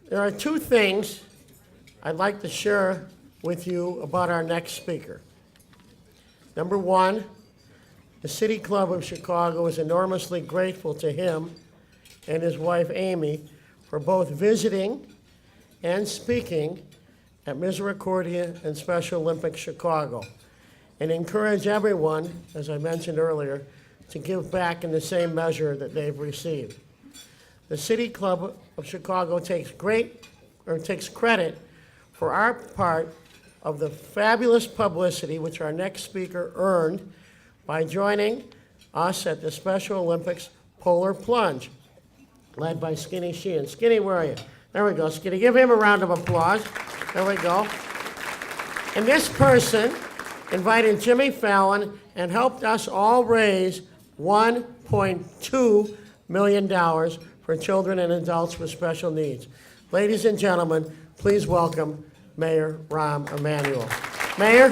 There are two things I'd like to share with you about our next speaker. Number one, the City Club of Chicago is enormously grateful to him and his wife Amy for both visiting and speaking at Misericordia and Special Olympics Chicago, and encourage everyone, as I mentioned earlier, to give back in the same measure that they've received. The City Club of Chicago takes credit for our part of the fabulous publicity which our next speaker earned by joining us at the Special Olympics Polar Plunge, led by Skinny Sheehan. Skinny, where are you? There we go, Skinny. Give him a round of applause. There we go. And this person invited Jimmy Fallon and helped us all raise $1.2 million for children and adults with special needs. Ladies and gentlemen, please welcome Mayor Rahm Emanuel. Mayor.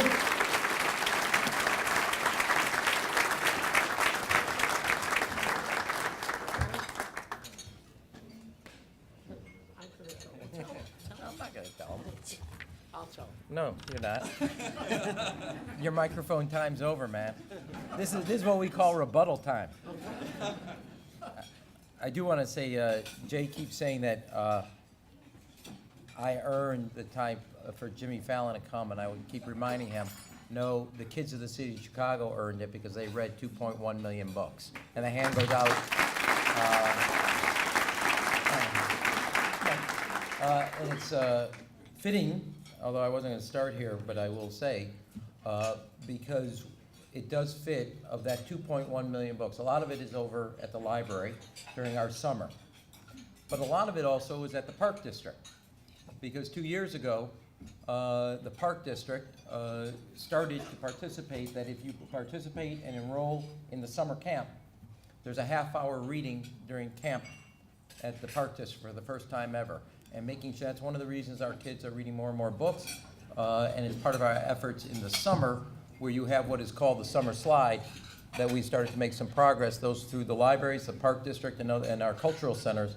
I'm not going to tell him. I'll tell him. No, you're not. Your microphone time's over, man. This is what we call rebuttal time. I do want to say, Jay keeps saying that I earned the time for Jimmy Fallon to come, and I would keep reminding him, no, the kids of the city of Chicago earned it because they read 2.1 million books. And the hand goes out. And it's fitting, although I wasn't going to start here, but I will say, because it does fit of that 2.1 million books. A lot of it is over at the library during our summer. But a lot of it also is at the Park District. Because 2 years ago, the Park District started to participate, that if you participate and enroll in the summer camp, there's a half-hour reading during camp at the Park District for the first time ever. And making sure that's one of the reasons our kids are reading more and more books. And it's part of our efforts in the summer, where you have what is called the summer slide, that we started to make some progress. Those through the libraries, the Park District, and our cultural centers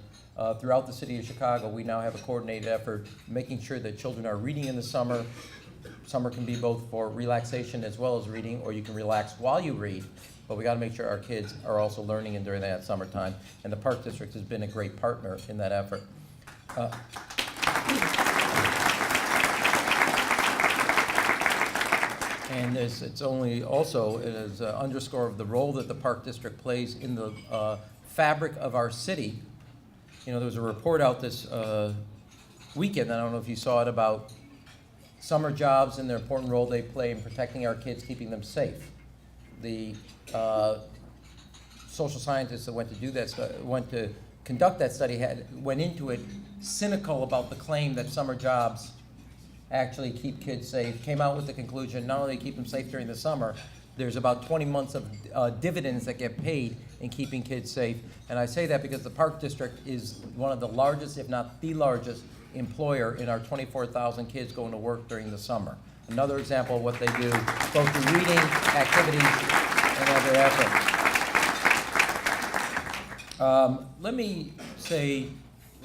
throughout the city of Chicago. We now have a coordinated effort making sure that children are reading in the summer. Summer can be both for relaxation as well as reading, or you can relax while you read. But we got to make sure our kids are also learning during that summertime. And the Park District has been a great partner in that effort. And it's only also as an underscore of the role that the Park District plays in the fabric of our city. You know, there was a report out this weekend, I don't know if you saw it, about summer jobs and the important role they play in protecting our kids, keeping them safe. The social scientists that went to do that, went to conduct that study, went into it cynical about the claim that summer jobs actually keep kids safe, came out with the conclusion not only keep them safe during the summer, there's about 20 months of dividends that get paid in keeping kids safe. And I say that because the Park District is one of the largest, if not the largest, employer in our 24,000 kids going to work during the summer. Another example of what they do, both through reading, activities, and other efforts. Let me say,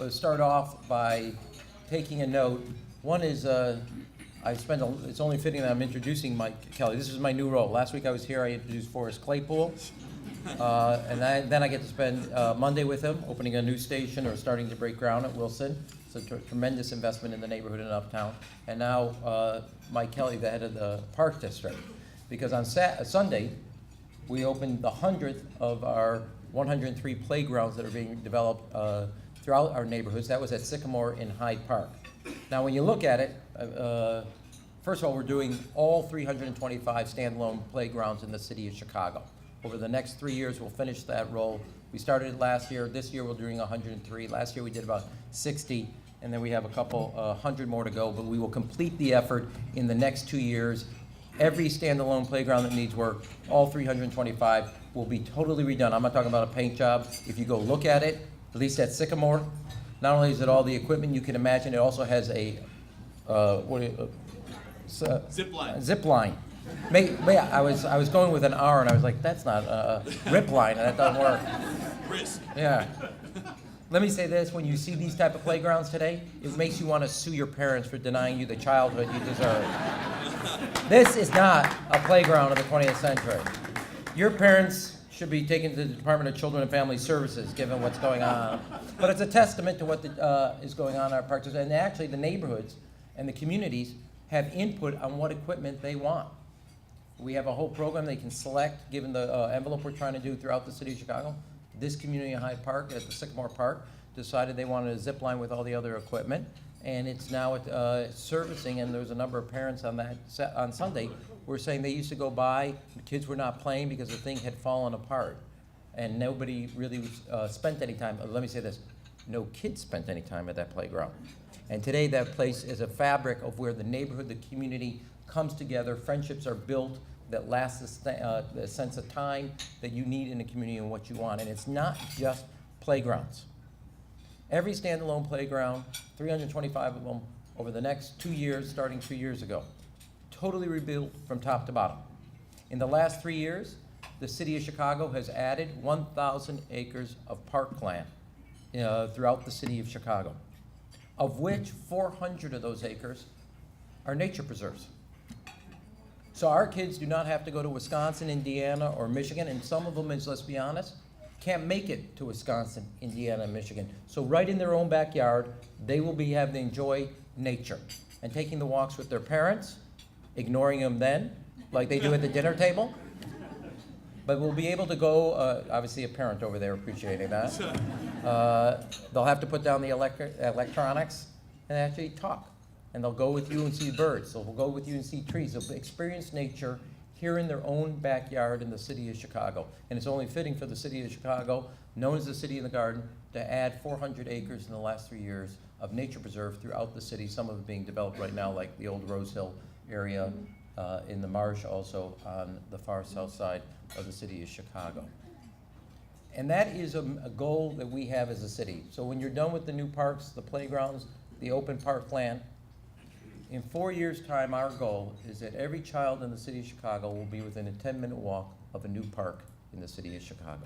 start off by taking a note. One is, it's only fitting that I'm introducing Mike Kelly. This is my new role. Last week I was here, I introduced Forrest Claypool. And then I get to spend Monday with him, opening a new station or starting to break ground at Wilson. It's a tremendous investment in the neighborhood and uptown. And now Mike Kelly, the head of the Park District. Because on Sunday, we opened the 100th of our 103 playgrounds that are being developed throughout our neighborhoods. That was at Sycamore in Hyde Park. Now, when you look at it, first of all, we're doing all 325 standalone playgrounds in the city of Chicago. Over the next 3 years, we'll finish that role. We started it last year. This year, we're doing 103. Last year, we did about 60, and then we have a couple 100 more to go. But we will complete the effort in the next 2 years. Every standalone playground that needs work, all 325, will be totally redone. I'm not talking about a paint job. If you go look at it, at least at Sycamore, not only is it all the equipment you can imagine, it also has a zip line. I was going with an R, and I was like, that's not a rip line, and that doesn't work. Risk. Yeah. Let me say this, when you see these type of playgrounds today, it makes you want to sue your parents for denying you the childhood you deserve. This is not a playground of the 20th century. Your parents should be taken to the Department of Children and Family Services, given what's going on. But it's a testament to what is going on in our parks. And actually, the neighborhoods and the communities have input on what equipment they want. We have a whole program they can select, given the envelope we're trying to do throughout the city of Chicago. This community in Hyde Park, at the Sycamore Park, decided they wanted a zip line with all the other equipment, and it's now servicing, and there's a number of parents on that on Sunday were saying they used to go by, the kids were not playing because the thing had fallen apart, and nobody really spent any time. Let me say this, no kids spent any time at that playground. And today that place is a fabric of where the neighborhood, the community comes together, friendships are built, that lasts the sense of time that you need in a community and what you want. And it's not just playgrounds. Every standalone playground, 325 of them over the next 2 years, starting 2 years ago, totally rebuilt from top to bottom. In the last 3 years, the city of Chicago has added 1,000 acres of parkland throughout the city of Chicago, of which 400 of those acres are nature preserves. So our kids do not have to go to Wisconsin, Indiana, or Michigan, and some of them, let's be honest, can't make it to Wisconsin, Indiana, and Michigan. So right in their own backyard, they will be having to enjoy nature and taking the walks with their parents, ignoring them then, like they do at the dinner table. But we'll be able to go, obviously a parent over there appreciating that. They'll have to put down the electronics and actually talk. And they'll go with you and see birds. They'll go with you and see trees. They'll experience nature here in their own backyard in the city of Chicago. And it's only fitting for the city of Chicago, known as the City in the Garden, to add 400 acres in the last 3 years of nature preserve throughout the city, some of it being developed right now, like the old Rose Hill area in the marsh, also on the far south side of the city of Chicago. And that is a goal that we have as a city. So when you're done with the new parks, the playgrounds, the open parkland, in 4 years' time, our goal is that every child in the city of Chicago will be within a 10-minute walk of a new park in the city of Chicago.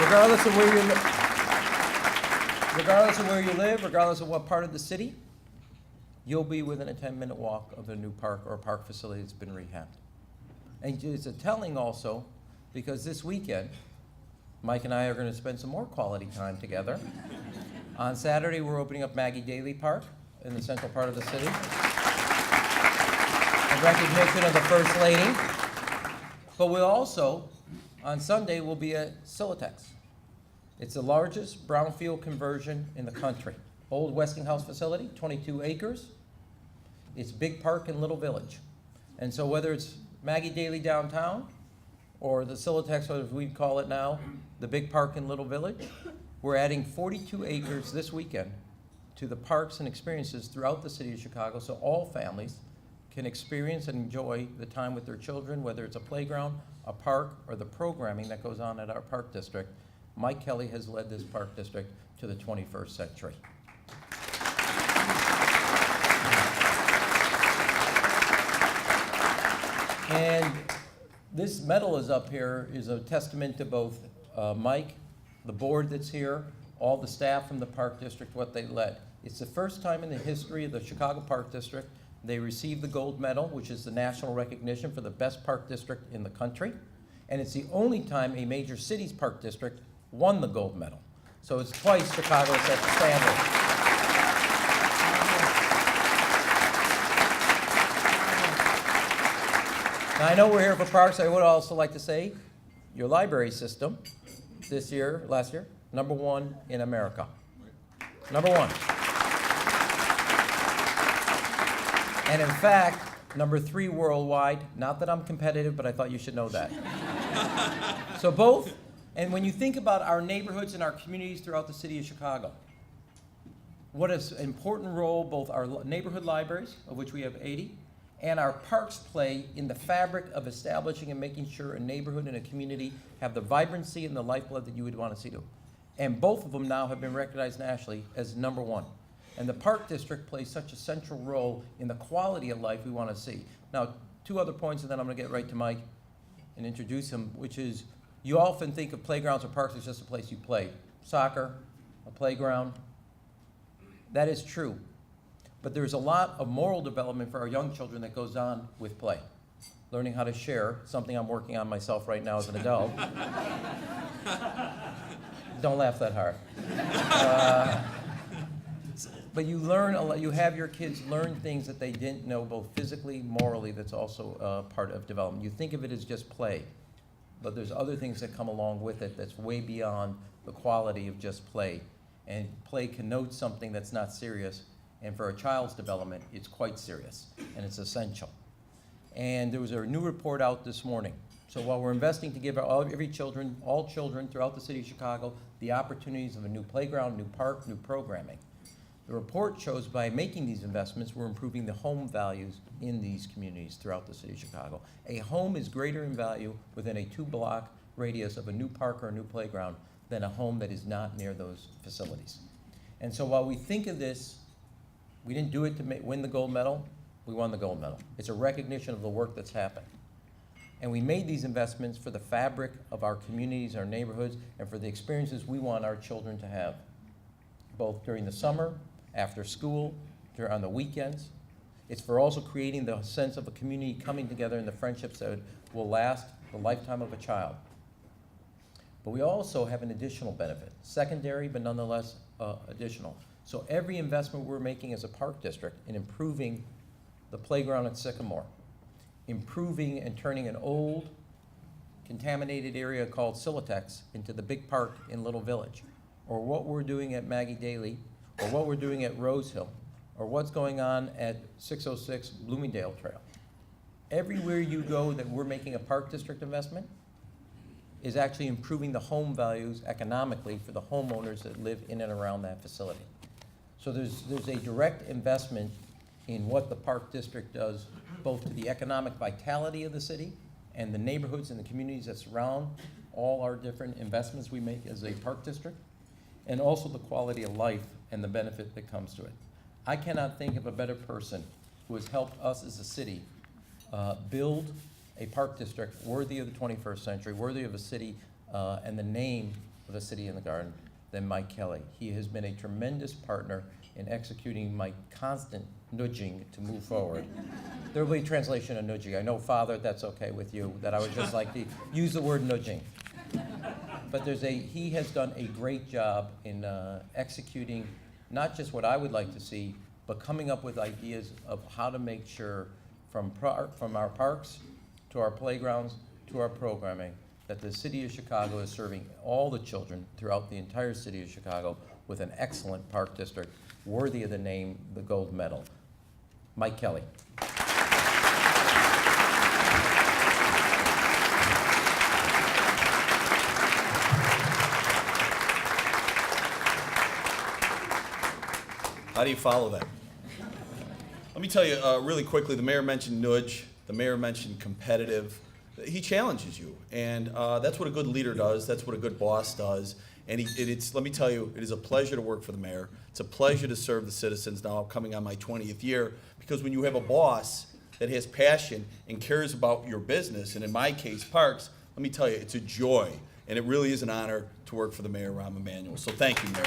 Regardless of where you live, regardless of what part of the city, you'll be within a 10-minute walk of a new park or a park facility that's been rehabbed. And it's a telling also, because this weekend, Mike and I are going to spend some more quality time together. On Saturday, we're opening up Maggie Daley Park in the central part of the city, in recognition of the First Lady. But we'll also, on Sunday, we'll be at Silatex. It's the largest brownfield conversion in the country. Old Westinghouse facility, 22 acres. It's big park in Little Village. And so whether it's Maggie Daley downtown or the Silatex, or as we call it now, the big park in Little Village, we're adding 42 acres this weekend to the parks and experiences throughout the city of Chicago, so all families can experience and enjoy the time with their children, whether it's a playground, a park, or the programming that goes on at our park district. Mike Kelly has led this park district to the 21st century. And this medal is up here is a testament to both Mike, the board that's here, all the staff from the Park District, what they led. It's the first time in the history of the Chicago Park District they received the gold medal, which is the national recognition for the best park district in the country. And it's the only time a major city's park district won the gold medal. So it's twice Chicago set the standard. Now I know we're here for parks. I would also like to say your library system this year, last year, #1 in America. #1. And in fact, #3 worldwide. Not that I'm competitive, but I thought you should know that. So both, and when you think about our neighborhoods and our communities throughout the city of Chicago, what an important role both our neighborhood libraries, of which we have 80, and our parks play in the fabric of establishing and making sure a neighborhood and a community have the vibrancy and the lifeblood that you would want to see them. And both of them now have been recognized nationally as #1. And the Park District plays such a central role in the quality of life we want to see. Now, 2 other points, and then I'm going to get right to Mike and introduce him, which is You often think of playgrounds or parks as just a place you play. Soccer, a playground. That is true. But there's a lot of moral development for our young children that goes on with play. Learning how to share, something I'm working on myself right now as an adult. Don't laugh that hard. But you learn a lot, you have your kids learn things that they didn't know, both physically, morally. That's also part of development. You think of it as just play, but there's other things that come along with it that's way beyond the quality of just play. And play connotes something that's not serious, and for a child's development, it's quite serious, and it's essential. And there was a new report out this morning. So while we're investing to give all children throughout the city of Chicago the opportunities of a new playground, new park, new programming, the report shows by making these investments, we're improving the home values in these communities throughout the city of Chicago. A home is greater in value within a 2-block radius of a new park or a new playground than a home that is not near those facilities. And so while we think of this, we didn't do it to win the gold medal, we won the gold medal. It's a recognition of the work that's happened. And we made these investments for the fabric of our communities, our neighborhoods, and for the experiences we want our children to have, both during the summer, after school, on the weekends. It's for also creating the sense of a community coming together and the friendships that will last the lifetime of a child. But we also have an additional benefit, secondary but nonetheless additional. So every investment we're making as a park district in improving the playground at Sycamore, improving and turning an old contaminated area called Silatex into the big park in Little Village, or what we're doing at Maggie Daly, or what we're doing at Rose Hill, or what's going on at 606 Bloomingdale Trail. Everywhere you go that we're making a park district investment is actually improving the home values economically for the homeowners that live in and around that facility. So there's a direct investment in what the park district does, both to the economic vitality of the city and the neighborhoods and the communities that surround all our different investments we make as a park district, and also the quality of life and the benefit that comes to it. I cannot think of a better person who has helped us as a city build a park district worthy of the 21st century, worthy of a city and the name of a city in the garden than Mike Kelly. He has been a tremendous partner in executing my constant nudging to move forward. There will be a translation of nudging. I know, Father, that's okay with you, that I would just like to use the word nudging. But he has done a great job in executing not just what I would like to see, but coming up with ideas of how to make sure from our parks to our playgrounds to our programming that the city of Chicago is serving all the children throughout the entire city of Chicago with an excellent park district worthy of the name, the gold medal. Mike Kelly. How do you follow that? Let me tell you really quickly, the mayor mentioned nudge, the mayor mentioned competitive. He challenges you, and that's what a good leader does, that's what a good boss does. And let me tell you, it is a pleasure to work for the mayor. It's a pleasure to serve the citizens now coming on my 20th year, because when you have a boss that has passion and cares about your business, and in my case, parks, let me tell you, it's a joy, and it really is an honor to work for the mayor, Rahm Emanuel. So thank you, Mayor.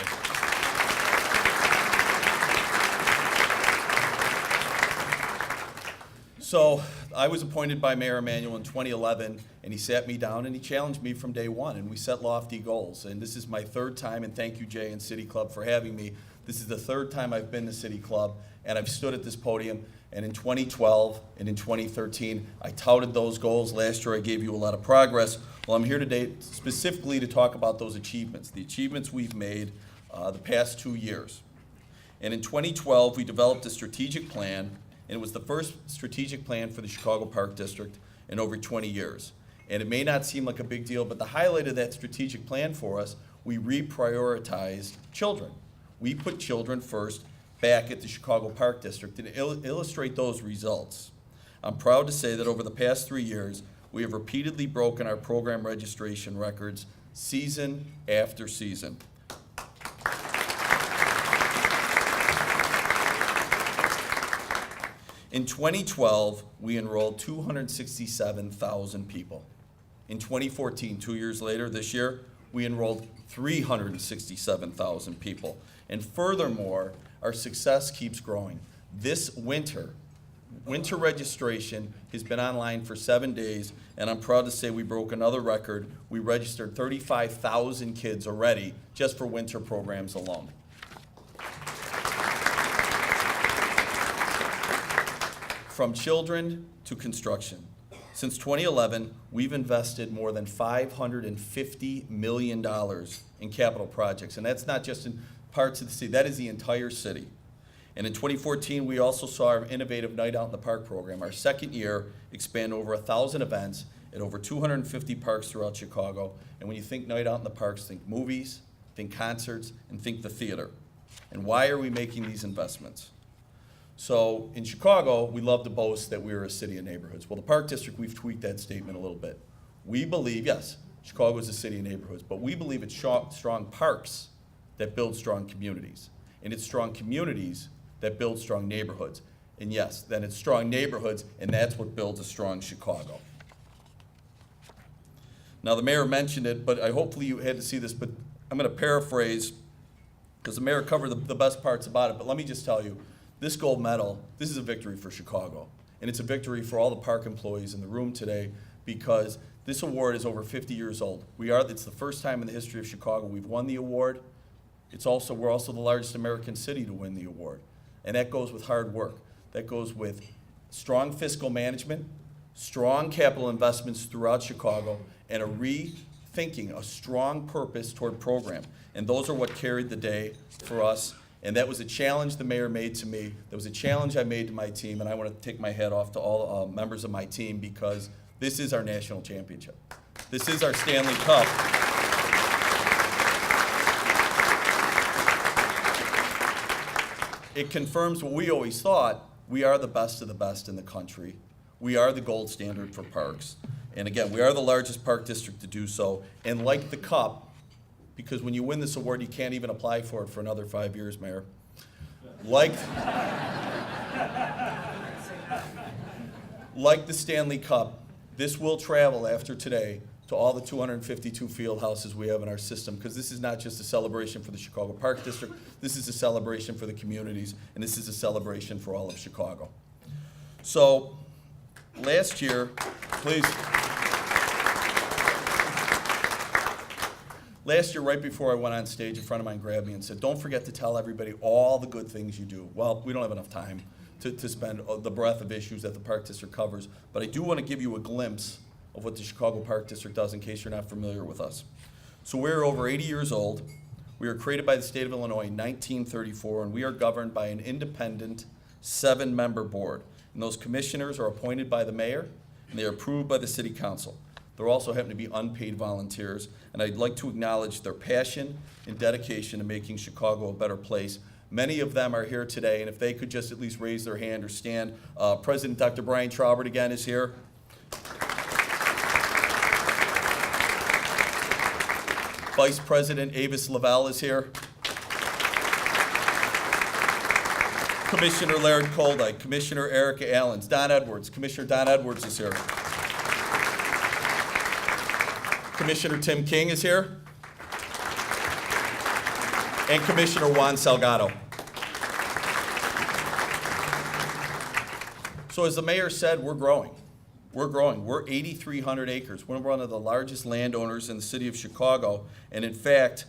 So I was appointed by Mayor Emanuel in 2011, and he sat me down and he challenged me from day one, and we set lofty goals. And this is my third time, and thank you, Jay and City Club, for having me. This is the third time I've been to City Club, and I've stood at this podium. And in 2012 and in 2013, I touted those goals. Last year, I gave you a lot of progress. Well, I'm here today specifically to talk about those achievements, the achievements we've made the past 2 years. And in 2012, we developed a strategic plan, and it was the first strategic plan for the Chicago Park District in over 20 years. And it may not seem like a big deal, but the highlight of that strategic plan for us, we reprioritized children. We put children first back at the Chicago Park District. And to illustrate those results, I'm proud to say that over the past 3 years, we have repeatedly broken our program registration records season after season. In 2012, we enrolled 267,000 people. In 2014, 2 years later, this year, we enrolled 367,000 people. And furthermore, our success keeps growing. This winter registration has been online for 7 days, and I'm proud to say we broke another record. We registered 35,000 kids already just for winter programs alone. From children to construction. Since 2011, we've invested more than $550 million in capital projects, and that's not just in parts of the city, that is the entire city. And in 2014, we also saw our innovative Night Out in the Park program, our second year, expand over 1,000 events at over 250 parks throughout Chicago. And when you think Night Out in the Parks, think movies, think concerts, and think the theater. And why are we making these investments? So in Chicago, we love to boast that we are a city of neighborhoods. Well, the Park District, we've tweaked that statement a little bit. We believe, yes, Chicago is a city of neighborhoods, but we believe it's strong parks that build strong communities. And it's strong communities that build strong neighborhoods. And yes, then it's strong neighborhoods, and that's what builds a strong Chicago. Now, the mayor mentioned it, but hopefully you had to see this, but I'm going to paraphrase, because the mayor covered the best parts about it, but let me just tell you, this gold medal, this is a victory for Chicago. And it's a victory for all the park employees in the room today, because this award is over 50 years old. It's the first time in the history of Chicago we've won the award. We're also the largest American city to win the award. And that goes with hard work. That goes with strong fiscal management, strong capital investments throughout Chicago, and a rethinking, a strong purpose toward program. And those are what carried the day for us. And that was a challenge the mayor made to me. That was a challenge I made to my team, and I want to take my hat off to all members of my team, because this is our national championship. This is our Stanley Cup. It confirms what we always thought: we are the best of the best in the country. We are the gold standard for parks. And again, we are the largest park district to do so. And like the cup, because when you win this award, you can't even apply for it for another 5 years, Mayor. Like the Stanley Cup, this will travel after today to all the 252 field houses we have in our system, because this is not just a celebration for the Chicago Park District, this is a celebration for the communities, and this is a celebration for all of Chicago. So, last year, please. Last year, right before I went on stage, a friend of mine grabbed me and said, "Don't forget to tell everybody all the good things you do." Well, we don't have enough time to spend the breadth of issues that the Park District covers, but I do want to give you a glimpse of what the Chicago Park District does in case you're not familiar with us. So we're over 80 years old. We were created by the state of Illinois in 1934, and we are governed by an independent 7-member board. And those commissioners are appointed by the mayor, and they are approved by the city council. There also happen to be unpaid volunteers, and I'd like to acknowledge their passion and dedication to making Chicago a better place. Many of them are here today, and if they could just at least raise their hand or stand. President Dr. Brian Traubert again is here. Vice President Avis Lavelle is here. Commissioner Laird Koldyke, Commissioner Erica Allens, Don Edwards, Commissioner Don Edwards is here. Commissioner Tim King is here. And Commissioner Juan Salgado. So as the mayor said, we're growing. We're growing. We're 8,300 acres. We're one of the largest landowners in the city of Chicago. And in fact,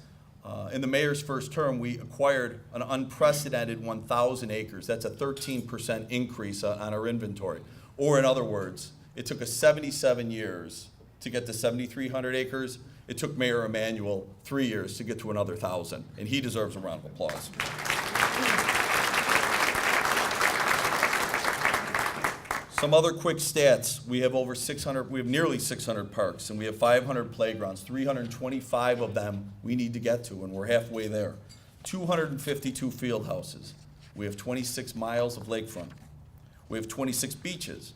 in the mayor's first term, we acquired an unprecedented 1,000 acres. That's a 13% increase on our inventory. Or in other words, it took us 77 years to get to 7,300 acres. It took Mayor Emanuel 3 years to get to another 1,000, and he deserves a round of applause. Some other quick stats. We have nearly 600 parks, and we have 500 playgrounds. 325 of them we need to get to, and we're halfway there. 252 field houses. We have 26 miles of lakefront. We have 26 beaches.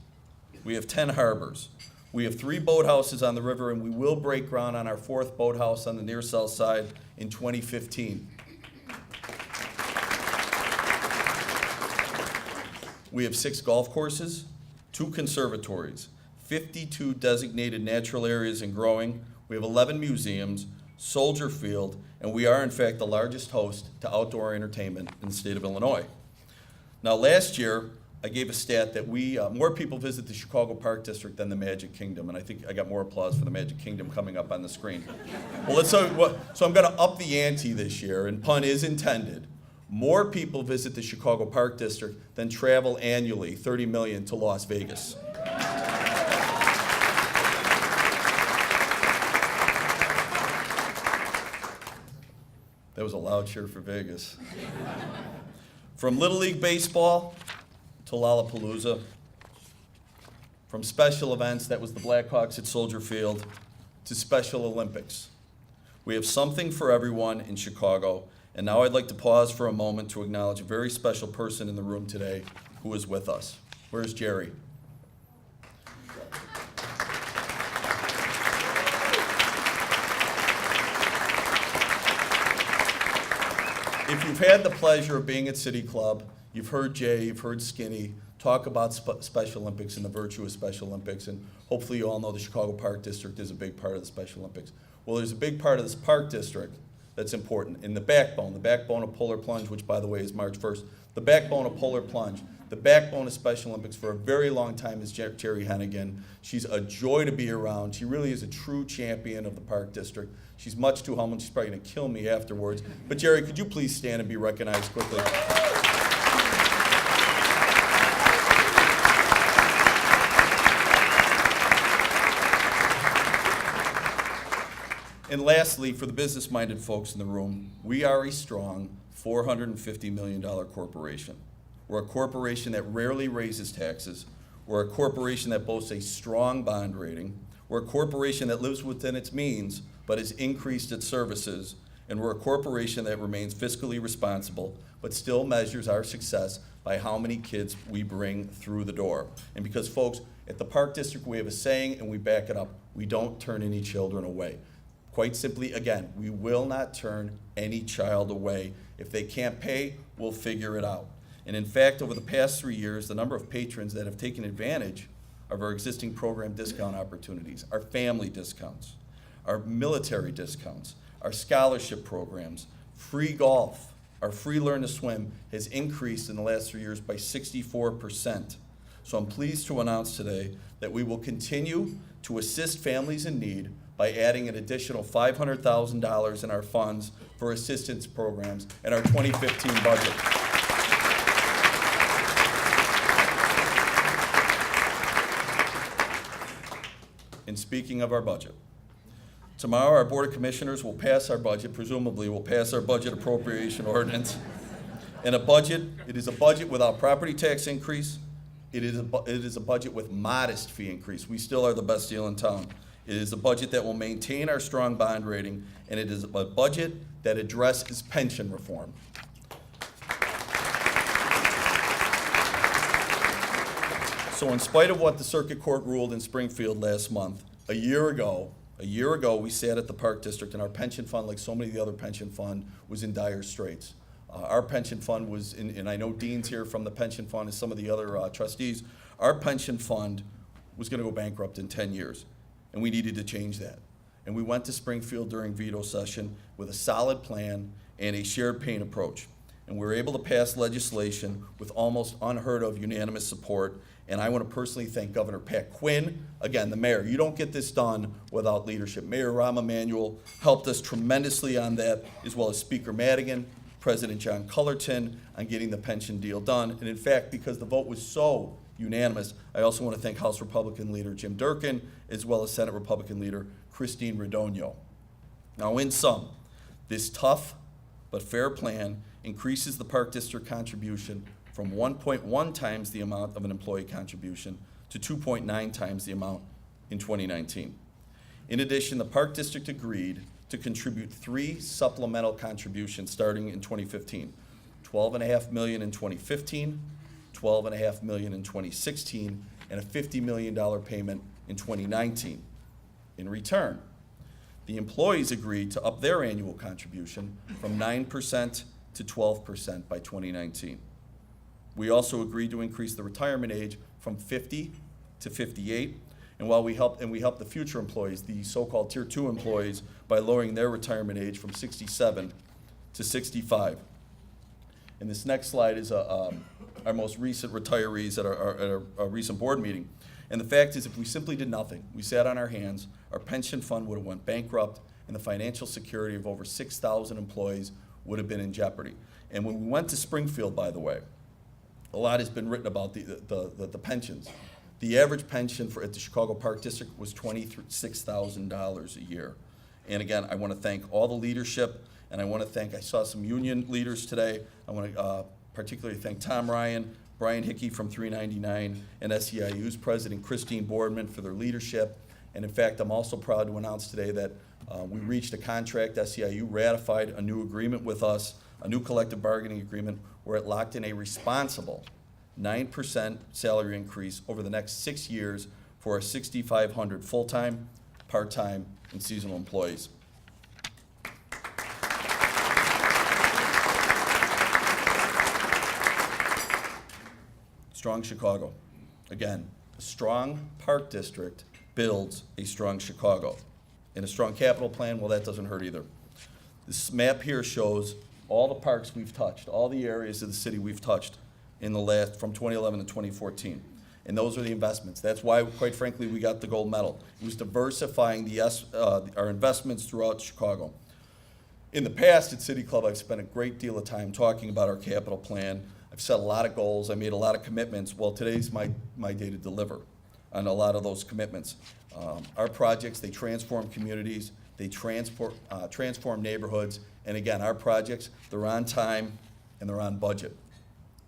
We have 10 harbors. We have 3 boathouses on the river, and we will break ground on our 4th boathouse on the near south side in 2015. We have 6 golf courses, 2 conservatories, 52 designated natural areas and growing. We have 11 museums, Soldier Field, and we are in fact the largest host to outdoor entertainment in the state of Illinois. Now last year, I gave a stat that more people visit the Chicago Park District than the Magic Kingdom, and I think I got more applause for the Magic Kingdom coming up on the screen. Well, so I'm going to up the ante this year, and pun is intended. More people visit the Chicago Park District than travel annually, 30 million, to Las Vegas. That was a loud cheer for Vegas. From Little League Baseball to Lollapalooza, from special events, that was the Blackhawks at Soldier Field, to Special Olympics. We have something for everyone in Chicago, and now I'd like to pause for a moment to acknowledge a very special person in the room today who is with us. Where's Jerry? If you've had the pleasure of being at City Club, you've heard Jay, you've heard Skinny talk about Special Olympics and the virtue of Special Olympics, and hopefully you all know the Chicago Park District is a big part of the Special Olympics. Well, there's a big part of this Park District that's important, in the backbone of Polar Plunge, which by the way is March 1st. The backbone of Polar Plunge, the backbone of Special Olympics for a very long time is Jerry Hennigan. She's a joy to be around. She really is a true champion of the Park District. She's much too humble. She's probably going to kill me afterwards. But Jerry, could you please stand and be recognized quickly? And lastly, for the business-minded folks in the room, we are a strong $450 million corporation. We're a corporation that rarely raises taxes. We're a corporation that boasts a strong bond rating. We're a corporation that lives within its means, but has increased its services. And we're a corporation that remains fiscally responsible, but still measures our success by how many kids we bring through the door. And because, folks, at the Park District, we have a saying, and we back it up: we don't turn any children away. Quite simply, again, we will not turn any child away. If they can't pay, we'll figure it out. And in fact, over the past 3 years, the number of patrons that have taken advantage of our existing program discount opportunities, our family discounts, our military discounts, our scholarship programs, free golf, our free learn to swim has increased in the last 3 years by 64%. So I'm pleased to announce today that we will continue to assist families in need by adding an additional $500,000 in our funds for assistance programs in our 2015 budget. And speaking of our budget, tomorrow our Board of Commissioners will pass our budget, presumably will pass our budget appropriation ordinance. And it is a budget without property tax increase. It is a budget with modest fee increase. We still are the best deal in town. It is a budget that will maintain our strong bond rating, and it is a budget that addresses pension reform. So in spite of what the Circuit Court ruled in Springfield last month, a year ago, we sat at the Park District, and our pension fund, like so many of the other pension fund, was in dire straits. Our pension fund was, and I know Dean's here from the pension fund and some of the other trustees, our pension fund was going to go bankrupt in 10 years. And we needed to change that. And we went to Springfield during veto session with a solid plan and a shared pain approach. And we were able to pass legislation with almost unheard of unanimous support. And I want to personally thank Governor Pat Quinn, again, the mayor. You don't get this done without leadership. Mayor Rahm Emanuel helped us tremendously on that, as well as Speaker Madigan, President John Cullerton, on getting the pension deal done. And in fact, because the vote was so unanimous, I also want to thank House Republican Leader Jim Durkin, as well as Senate Republican Leader Christine Radogno. Now, in sum, this tough but fair plan increases the Park District contribution from 1.1 times the amount of an employee contribution to 2.9 times the amount in 2019. In addition, the Park District agreed to contribute 3 supplemental contributions starting in 2015, $12.5 million in 2015, $12.5 million in 2016, and a $50 million payment in 2019. In return, the employees agreed to up their annual contribution from 9% to 12% by 2019. We also agreed to increase the retirement age from 50 to 58, And while we help the future employees, the so-called Tier 2 employees, by lowering their retirement age from 67 to 65. And this next slide is our most recent retirees at our recent board meeting. And the fact is, if we simply did nothing, we sat on our hands, our pension fund would have went bankrupt, and the financial security of over 6,000 employees would have been in jeopardy. And when we went to Springfield, by the way, a lot has been written about the pensions. The average pension at the Chicago Park District was $26,000 a year. And again, I want to thank all the leadership, and I saw some union leaders today. I want to particularly thank Tom Ryan, Brian Hickey from 399, and SEIU's President Christine Boardman for their leadership. And in fact, I'm also proud to announce today that we reached a contract. SEIU ratified a new agreement with us, a new collective bargaining agreement, where it locked in a responsible 9% salary increase over the next 6 years for our 6,500 full-time, part-time, and seasonal employees. Strong Chicago. Again, a strong park district builds a strong Chicago. And a strong capital plan, well, that doesn't hurt either. This map here shows all the parks we've touched, all the areas of the city we've touched in the from 2011 to 2014. And those are the investments. That's why, quite frankly, we got the gold medal. It was diversifying our investments throughout Chicago. In the past at City Club, I've spent a great deal of time talking about our capital plan. I've set a lot of goals. I made a lot of commitments. Well, today's my day to deliver on a lot of those commitments. Our projects, they transform communities, they transform neighborhoods, and again, our projects, they're on time and they're on budget.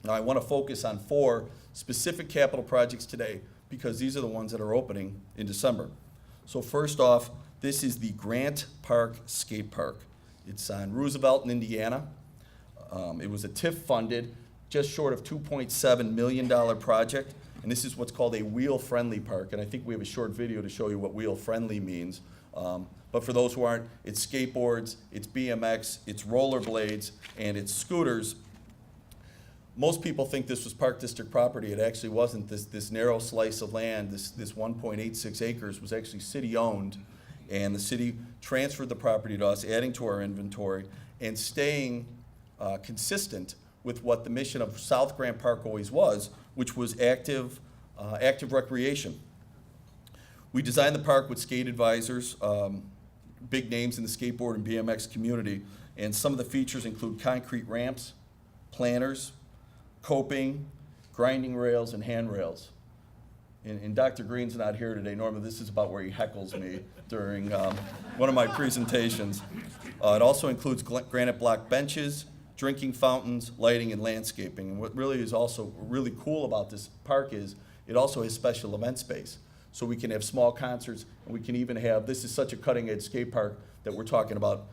Now, I want to focus on 4 specific capital projects today because these are the ones that are opening in December. So first off, this is the Grant Park Skate Park. It's on Roosevelt in Indiana. It was a TIF-funded, just short of $2.7 million project, and this is what's called a wheel-friendly park, and I think we have a short video to show you what wheel-friendly means. But for those who aren't, it's skateboards, it's BMX, it's rollerblades, and it's scooters. Most people think this was Park District property. It actually wasn't. This narrow slice of land, this 1.86 acres, was actually city-owned, and the city transferred the property to us, adding to our inventory, and staying consistent with what the mission of South Grant Park always was, which was active recreation. We designed the park with skate advisors, big names in the skateboard and BMX community, and some of the features include concrete ramps, planters, coping, grinding rails, and handrails. And Dr. Green's not here today. Normally this is about where he heckles me during one of my presentations. It also includes granite block benches, drinking fountains, lighting, and landscaping. And what really is also really cool about this park is it also has special event space. So we can have small concerts, and we can even have, this is such a cutting-edge skate park that we're talking about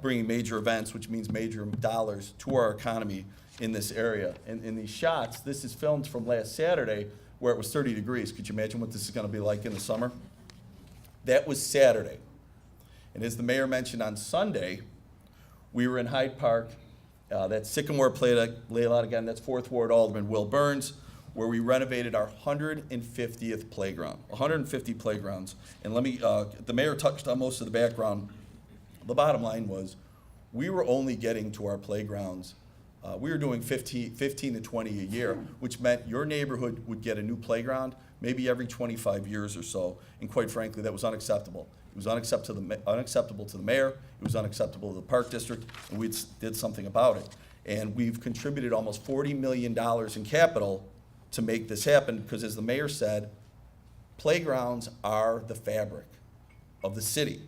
bringing major events, which means major dollars to our economy in this area. And in these shots, this is filmed from last Saturday where it was 30 degrees. Could you imagine what this is going to be like in the summer? That was Saturday. And as the mayor mentioned on Sunday, we were in Hyde Park. That's Sycamore Layout again, that's 4th Ward Alderman Will Burns, where we renovated our 150th playground, 150 playgrounds. And let me, the mayor touched on most of the background. The bottom line was we were only getting to our playgrounds. We were doing 15 to 20 a year, which meant your neighborhood would get a new playground maybe every 25 years or so. And quite frankly, that was unacceptable. It was unacceptable to the mayor, it was unacceptable to the Park District, and we did something about it. And we've contributed almost $40 million in capital to make this happen, because as the mayor said, playgrounds are the fabric of the city.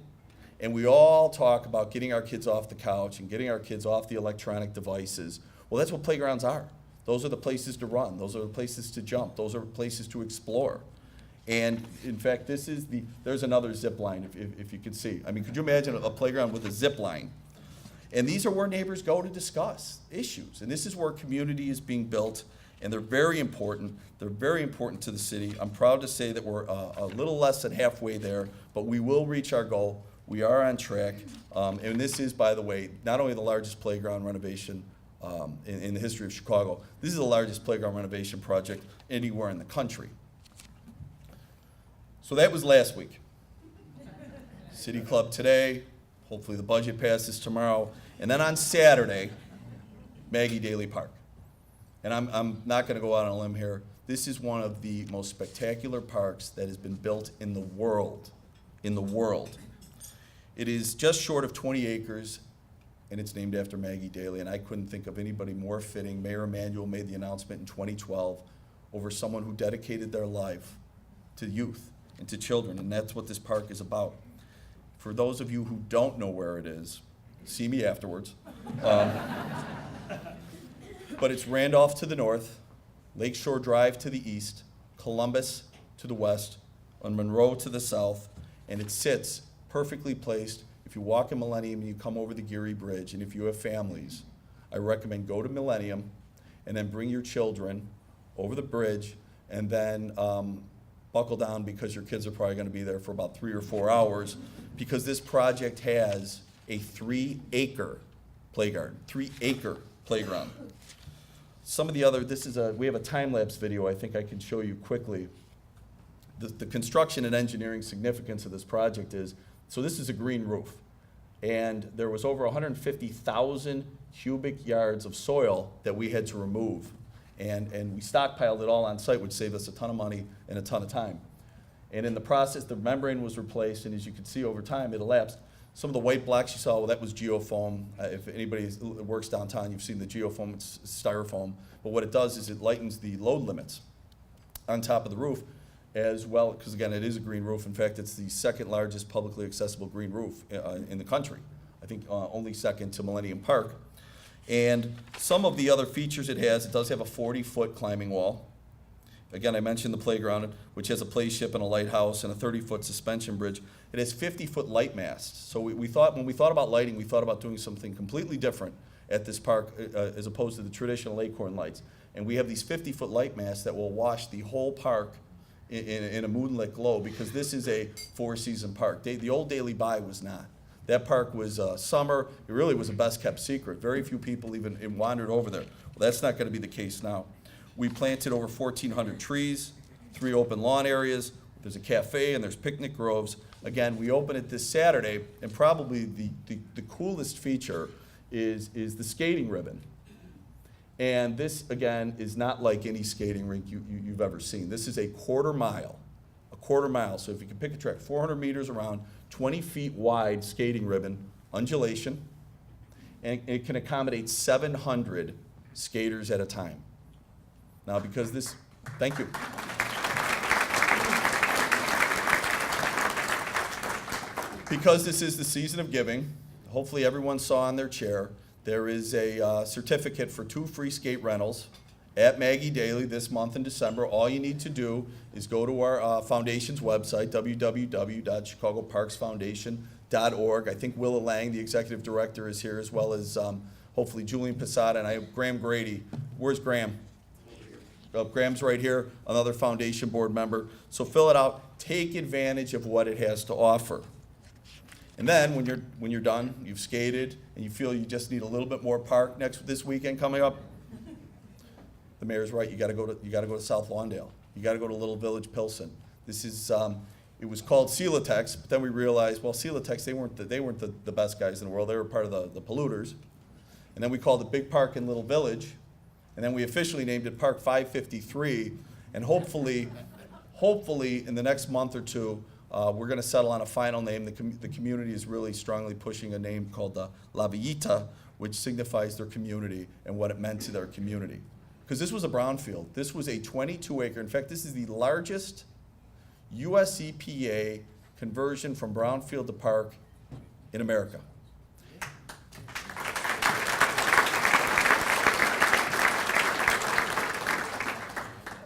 And we all talk about getting our kids off the couch and getting our kids off the electronic devices. Well, that's what playgrounds are. Those are the places to run. Those are the places to jump. Those are places to explore. And in fact, there's another zip line, if you could see. I mean, could you imagine a playground with a zip line? And these are where neighbors go to discuss issues. And this is where community is being built, and they're very important. They're very important to the city. I'm proud to say that we're a little less than halfway there, but we will reach our goal. We are on track. And this is, by the way, not only the largest playground renovation in the history of Chicago, this is the largest playground renovation project anywhere in the country. So that was last week. City Club today, hopefully the budget passes tomorrow, and then on Saturday, Maggie Daly Park. And I'm not gonna go out on a limb here. This is one of the most spectacular parks that has been built in the world, It is just short of 20 acres, and it's named after Maggie Daly, and I couldn't think of anybody more fitting. Mayor Emanuel made the announcement in 2012 over someone who dedicated their life to youth and to children, and that's what this park is about. For those of you who don't know where it is, see me afterwards. But it's Randolph to the north, Lakeshore Drive to the east, Columbus to the west, and Monroe to the south, and it sits perfectly placed. If you walk in Millennium and you come over the Geary Bridge, and if you have families, I recommend go to Millennium and then bring your children over the bridge and then buckle down because your kids are probably gonna be there for about 3 or 4 hours because this project has a 3-acre playground, 3-acre playground. Some of the other, we have a time-lapse video I think I can show you quickly. The construction and engineering significance of this project is, so this is a green roof, and there was over 150,000 cubic yards of soil that we had to remove. And we stockpiled it all on site, which saved us a ton of money and a ton of time. And in the process, the membrane was replaced, and as you can see over time, it elapsed. Some of the white blocks you saw, well, that was geofoam. If anybody works downtown, you've seen the geofoam, it's styrofoam. But what it does is it lightens the load limits on top of the roof as well, because again, it is a green roof. In fact, it's the second largest publicly accessible green roof in the country. I think only second to Millennium Park. And some of the other features it has, it does have a 40-foot climbing wall. Again, I mentioned the playground, which has a play ship and a lighthouse and a 30-foot suspension bridge. It has 50-foot light masts. So when we thought about lighting, we thought about doing something completely different at this park as opposed to the traditional acorn lights. And we have these 50-foot light masts that will wash the whole park in a moonlit glow because this is a 4-season park. The old Daily Buy was not. That park was summer. It really was a best-kept secret. Very few people even wandered over there. Well, that's not going to be the case now. We planted over 1,400 trees, 3 open lawn areas. There's a cafe and there's picnic groves. Again, we open it this Saturday, and probably the coolest feature is the skating ribbon. And this, again, is not like any skating rink you've ever seen. This is a quarter mile. So if you can pick a track, 400 meters around, 20 feet wide skating ribbon, undulation, and it can accommodate 700 skaters at a time. Now, because this, thank you. Because this is the season of giving, hopefully everyone saw on their chair, there is a certificate for 2 free skate rentals at Maggie Daly this month in December. All you need to do is go to our foundation's website, www.chicagoparksfoundation.org. I think Willa Lang, the executive director, is here, as well as hopefully Julian Posada, and I have Graham Grady. Where's Graham? Graham's right here, another foundation board member. So fill it out, take advantage of what it has to offer. And then when you're done, you've skated, and you feel you just need a little bit more park this weekend coming up, the mayor's right. You got to go to South Lawndale. You got to go to Little Village Pilsen. This is it was called Celotex, but then we realized, well, Celotex, they weren't the best guys in the world. They were part of the polluters. And then we called it Big Park in Little Village, and then we officially named it Park 553. And hopefully in the next month or two, we're going to settle on a final name. The community is really strongly pushing a name called La Villita, which signifies their community and what it meant to their community. Because this was a brownfield. This was a 22-acre. In fact, this is the largest US EPA conversion from brownfield to park in America.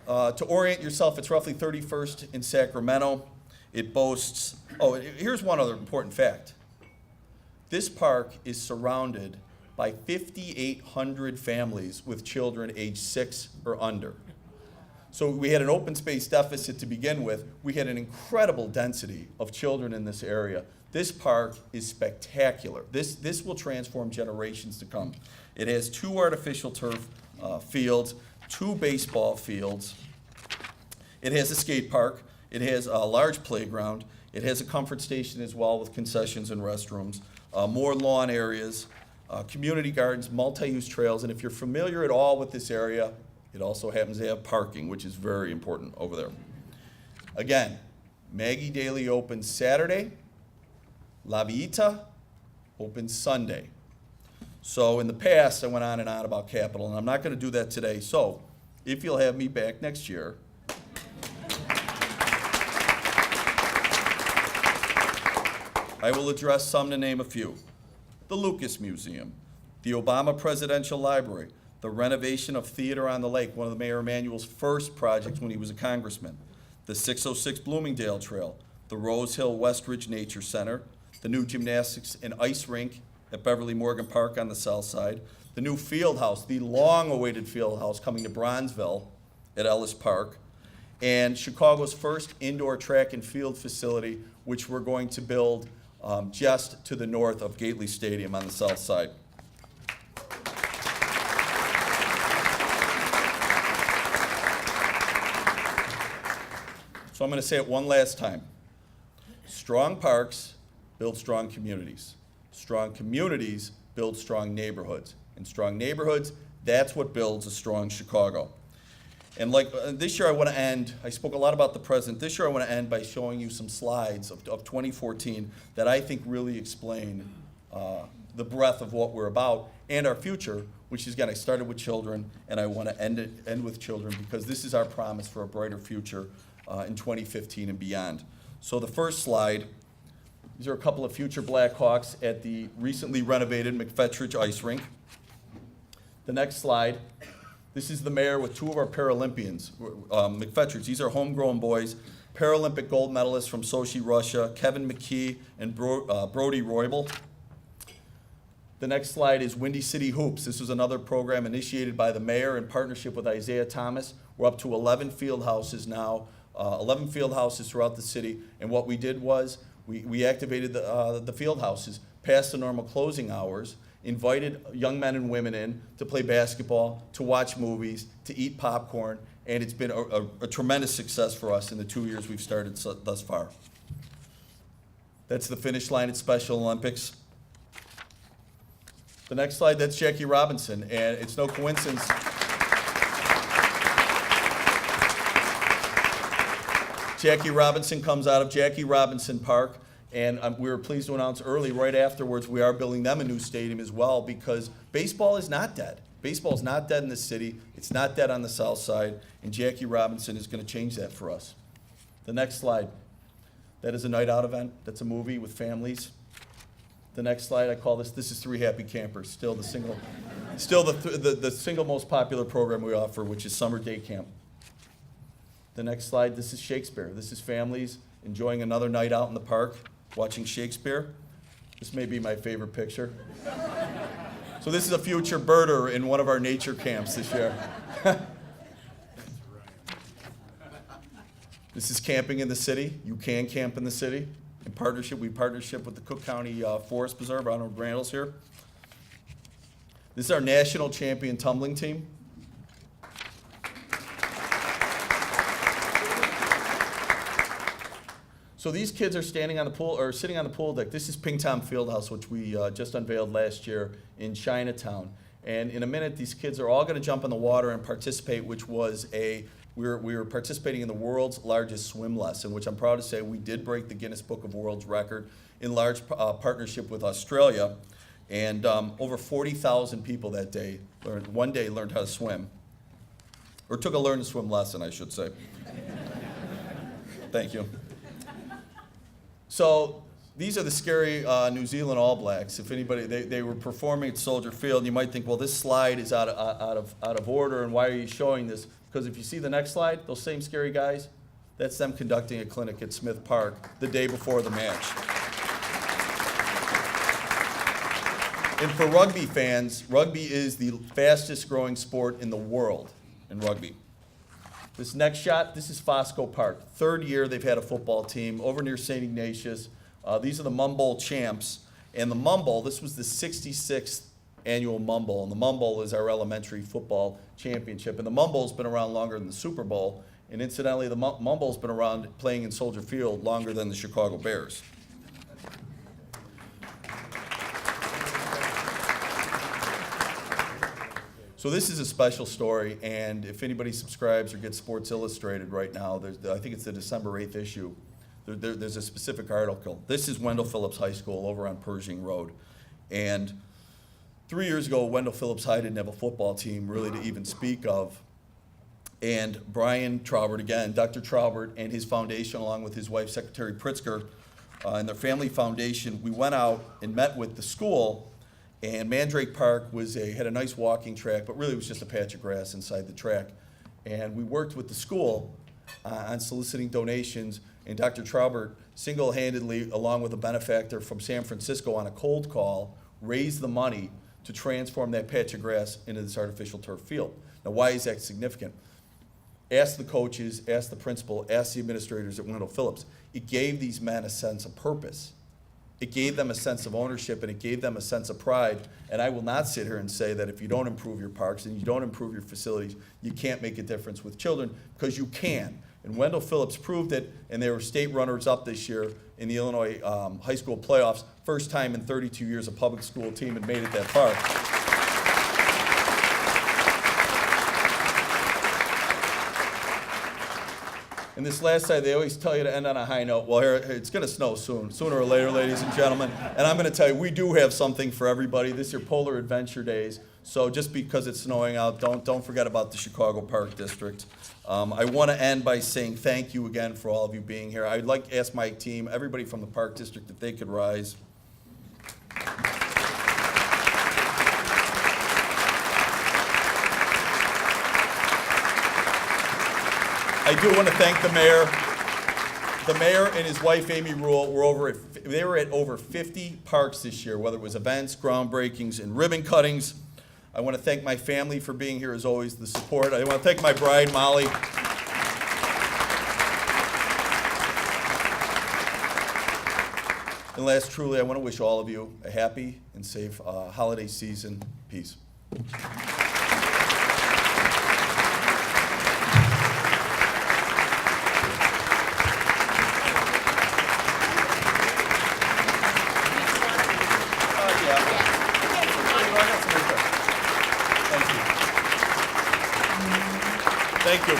To orient yourself, it's roughly 31st in Sacramento. It boasts, here's one other important fact. This park is surrounded by 5,800 families with children age 6 or under. So we had an open space deficit to begin with. We had an incredible density of children in this area. This park is spectacular. This will transform generations to come. It has 2 artificial turf fields, 2 baseball fields. It has a skate park. It has a large playground. It has a comfort station as well with concessions and restrooms, more lawn areas, community gardens, multi-use trails, and if you're familiar at all with this area, it also happens to have parking, which is very important over there. Again, Maggie Daily opens Saturday, La Vita opens Sunday. So in the past, I went on and on about Capitol, and I'm not going to do that today. So if you'll have me back next year, I will address some to name a few. The Lucas Museum, the Obama Presidential Library, the renovation of Theater on the Lake, one of the Mayor Emanuel's first projects when he was a congressman, the 606 Bloomingdale Trail, the Rose Hill Westridge Nature Center, the new gymnastics and ice rink at Beverly Morgan Park on the south side, the new field house, the long-awaited field house coming to Bronzeville at Ellis Park, and Chicago's first indoor track and field facility, which we're going to build just to the north of Gately Stadium on the south side. So I'm going to say it one last time. Strong parks build strong communities. Strong communities build strong neighborhoods. And strong neighborhoods, that's what builds a strong Chicago. And like this year I want to end, I spoke a lot about the present. This year I want to end by showing you some slides of 2014 that I think really explain the breadth of what we're about and our future, which is, again, I started with children and I want to end with children because this is our promise for a brighter future in 2015 and beyond. So the first slide, these are a couple of future Blackhawks at the recently renovated McFetridge Ice Rink. The next slide, this is the mayor with two of our Paralympians, McFetridge. These are homegrown boys, Paralympic gold medalists from Sochi, Russia, Kevin McKee and Brody Roybal. The next slide is Windy City Hoops. This was another program initiated by the mayor in partnership with Isaiah Thomas. We're up to 11 field houses now, 11 field houses throughout the city. And what we did was we activated the field houses past the normal closing hours, invited young men and women in to play basketball, to watch movies, to eat popcorn, and it's been a tremendous success for us in the 2 years we've started thus far. That's the finish line at Special Olympics. The next slide, that's Jackie Robinson, and it's no coincidence. Jackie Robinson comes out of Jackie Robinson Park. And we were pleased to announce early, right afterwards, we are building them a new stadium as well because baseball is not dead. Baseball is not dead in the city. It's not dead on the south side. And Jackie Robinson is going to change that for us. The next slide. That is a night out event. That's a movie with families. The next slide, I call this is Three Happy Campers. Still the single most popular program we offer, which is summer day camp. The next slide, this is Shakespeare. This is families enjoying another night out in the park, watching Shakespeare. This may be my favorite picture. So this is a future birder in one of our nature camps this year. This is camping in the city. You can camp in the city. In partnership, we partnership with the Cook County Forest Preserve. I don't know if Randall's here. This is our national champion tumbling team. So these kids are standing on the pool or sitting on the pool deck. This is Ping Tom Fieldhouse, which we just unveiled last year in Chinatown. And in a minute, these kids are all going to jump in the water and participate, which was we were participating in the world's largest swim lesson, which I'm proud to say we did break the Guinness Book of World Record in large partnership with Australia. And over 40,000 people that day learned how to swim, or took a learn to swim lesson, I should say. Thank you. So these are the scary New Zealand All Blacks. If anybody, they were performing at Soldier Field, and you might think, well, this slide is out of order, and why are you showing this? Because if you see the next slide, those same scary guys, that's them conducting a clinic at Smith Park the day before the match. And for rugby fans, rugby is the fastest growing sport in the world in rugby. This next shot, this is Fosco Park. Third year they've had a football team over near St. Ignatius. These are the Mumble champs. And the Mumble, this was the 66th annual Mumble. And the Mumble is our elementary football championship. And the Mumble's been around longer than the Super Bowl. And incidentally, the Mumble's been around playing in Soldier Field longer than the Chicago Bears. So this is a special story, and if anybody subscribes or gets Sports Illustrated right now, I think it's the December 8th issue, there's a specific article. This is Wendell Phillips High School over on Pershing Road. And 3 years ago, Wendell Phillips High didn't have a football team really to even speak of. And Brian Traubert, again, Dr. Traubert and his foundation, along with his wife, Secretary Pritzker, and their family foundation, we went out and met with the school. And Mandrake Park had a nice walking track, but really it was just a patch of grass inside the track. And we worked with the school on soliciting donations, and Dr. Traubert single-handedly, along with a benefactor from San Francisco on a cold call, raised the money to transform that patch of grass into this artificial turf field. Now, why is that significant? Ask the coaches, ask the principal, ask the administrators at Wendell Phillips. It gave these men a sense of purpose. It gave them a sense of ownership, and it gave them a sense of pride. And I will not sit here and say that if you don't improve your parks and you don't improve your facilities, you can't make a difference with children, because you can. And Wendell Phillips proved it, and they were state runners-up this year in the Illinois high school playoffs. First time in 32 years a public school team had made it that far. And this last side, they always tell you to end on a high note. Well, here, it's going to snow soon, sooner or later, ladies and gentlemen. And I'm going to tell you, we do have something for everybody. This is your Polar Adventure Days. So just because it's snowing out, don't forget about the Chicago Park District. I want to end by saying thank you again for all of you being here. I'd like to ask my team, everybody from the Park District, if they could rise. I do want to thank the mayor. The mayor and his wife, Amy Rule, they were at over 50 parks this year, whether it was events, groundbreakings, and ribbon cuttings. I want to thank my family for being here, as always, the support. I want to thank my bride, Molly. And last, truly, I want to wish all of you a happy and safe holiday season. Peace. Thank you.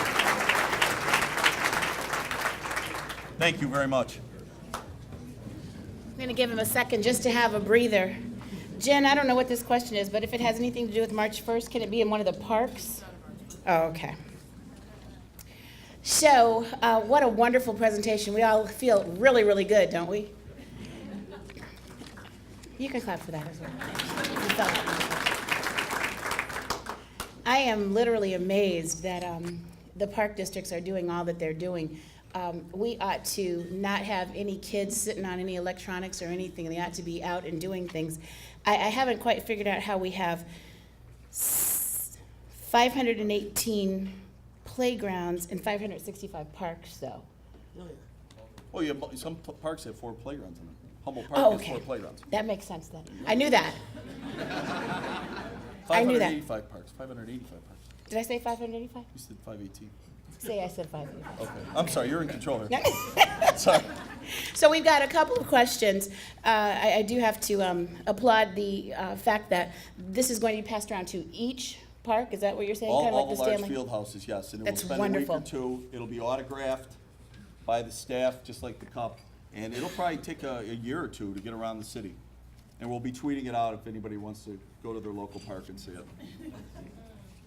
Thank you very much. I'm going to give him a second just to have a breather. Jen, I don't know what this question is, but if it has anything to do with March 1st, can it be in one of the parks? Oh, okay. So, what a wonderful presentation. We all feel really, really good, don't we? You can clap for that as well. I am literally amazed that the park districts are doing all that they're doing. We ought to not have any kids sitting on any electronics or anything. They ought to be out and doing things. I haven't quite figured out how we have 518 playgrounds and 565 parks, though. Well, you have, some parks have 4 playgrounds in them. Humboldt Park Oh, has okay. 4 playgrounds. That makes sense then. I knew that. I knew that. 585 parks. 585 parks. Did I say 585? You said 518. Say I said 585. Okay. I'm sorry. You're in control here. Sorry. So we've got a couple of questions. I do have to applaud the fact that this is going to be passed around to each park. Is that what you're saying? All Kind of like the the large Stanley? field houses, yes. And That's we'll spend wonderful. a week or 2. It'll be autographed by the staff, just like the cup. And it'll probably take a year or 2 to get around the city. And we'll be tweeting it out if anybody wants to go to their local park and see it.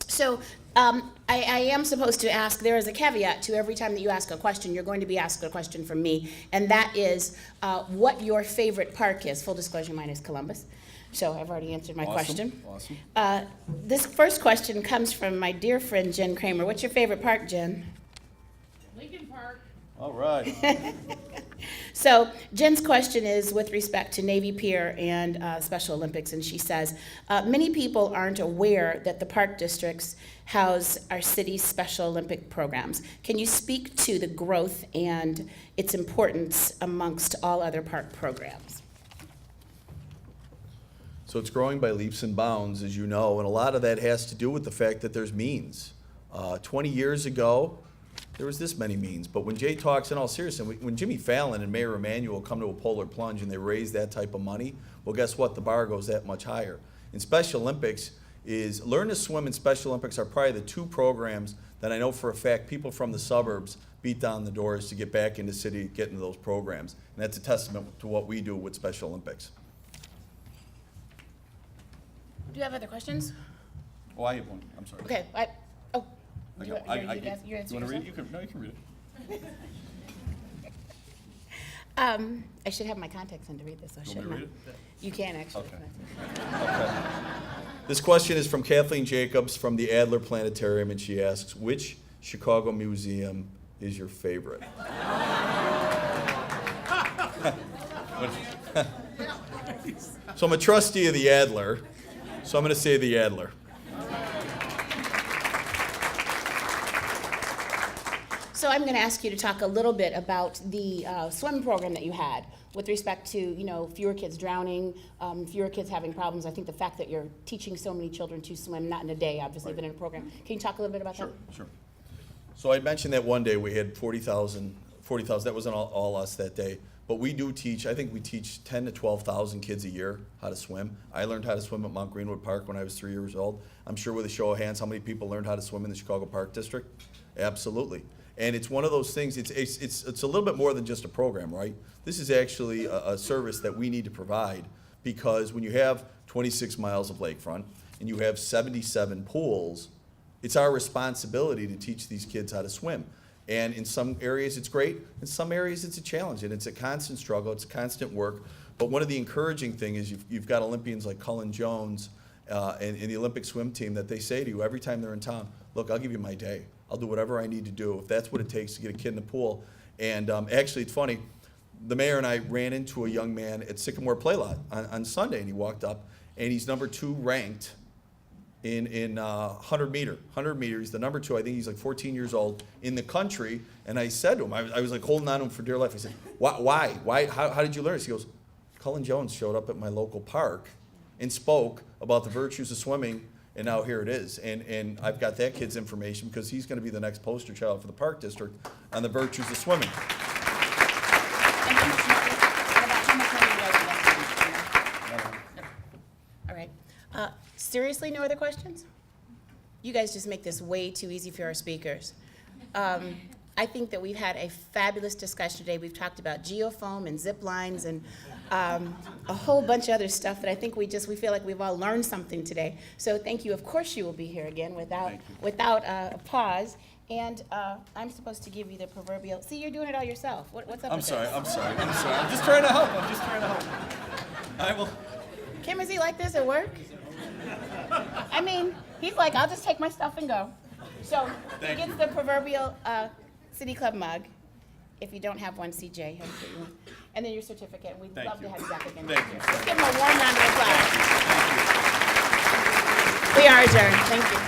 So I am supposed to ask, there is a caveat to every time that you ask a question, you're going to be asked a question from me, and that is what your favorite park is. Full disclosure, mine is Columbus. So I've already answered my question. Awesome. This first question comes from my dear friend Jen Kramer. What's your favorite park, Jen? Lincoln Park. All right. So Jen's question is with respect to Navy Pier and Special Olympics, and she says, many people aren't aware that the park districts house our city's Special Olympic programs. Can you speak to the growth and its importance amongst all other park programs? So it's growing by leaps and bounds, as you know, and a lot of that has to do with the fact that there's means. 20 years ago, there was this many means. But when Jay talks in all seriousness, when Jimmy Fallon and Mayor Emanuel come to a polar plunge and they raise that type of money, well, guess what? The bar goes that much higher. In Special Olympics is Learn to Swim and Special Olympics are probably the two programs that I know for a fact people from the suburbs beat down the doors to get back into city, get into those programs. And that's a testament to what we do with Special Olympics. Do you have other questions? Oh, I have one. I'm sorry. Okay, oh, I you got- I- I- answer you wanna read yourself? it? You can, no, you can read it. I should have my contacts in to read this, so You want shouldn't me I? to read You can, actually. Okay. This question is from Kathleen Jacobs from the Adler Planetarium, and she asks, which Chicago museum is your favorite? So I'm a trustee of the Adler, so I'm going to say the Adler. So I'm going to ask you to talk a little bit about the swim program that you had with respect to, fewer kids drowning, fewer kids having problems. I think the fact that you're teaching so many children to swim, not in a day, obviously, but in a program. Can you talk a little bit about that? Sure. So I mentioned that one day we had 40,000, that wasn't all us that day. But we do teach, I think we teach 10 to 12,000 kids a year how to swim. I learned how to swim at Mount Greenwood Park when I was 3 years old. I'm sure with a show of hands, how many people learned how to swim in the Chicago Park District? Absolutely. And it's one of those things, it's a little bit more than just a program, right? This is actually a service that we need to provide, because when you have 26 miles of lakefront and you have 77 pools, it's our responsibility to teach these kids how to swim. And in some areas it's great, in some areas it's a challenge, and it's a constant struggle, it's a constant work. But one of the encouraging things is you've got Olympians like Cullen Jones and the Olympic swim team that they say to you every time they're in town, look, I'll give you my day. I'll do whatever I need to do if that's what it takes to get a kid in the pool. And actually, it's funny, the mayor and I ran into a young man at Sycamore Play Lot on Sunday, and he walked up, and he's number 2 ranked in 100 meter. 100 meter, he's the number 2. I think he's like 14 years old in the country. And I said to him, I was like holding on to him for dear life. I said, why? How did you learn this? He goes, Cullen Jones showed up at my local park and spoke about the virtues of swimming, and now here it is. And I've got that kid's information because he's going to be the next poster child for the Park District on the virtues of swimming. And how much money do you guys invest? All right. Seriously, no other questions? You guys just make this way too easy for our speakers. I think that we've had a fabulous discussion today. We've talked about geofoam and zip lines and a whole bunch of other stuff that I think we feel like we've all learned something today. So thank you. Of course you will be here again without a pause. And I'm supposed to give you the proverbial, see, you're doing it all yourself. What's up I'm with sorry. this? I'm just trying to help. I will. Kim, is he like this at work? I mean, he's like, I'll just take my stuff and go. So he gets the proverbial City Club mug. If you don't have one, CJ has to get you one. And then your certificate. We'd love to have you back again next year. Let's give him a warm round of applause. We are adjourned. Thank you.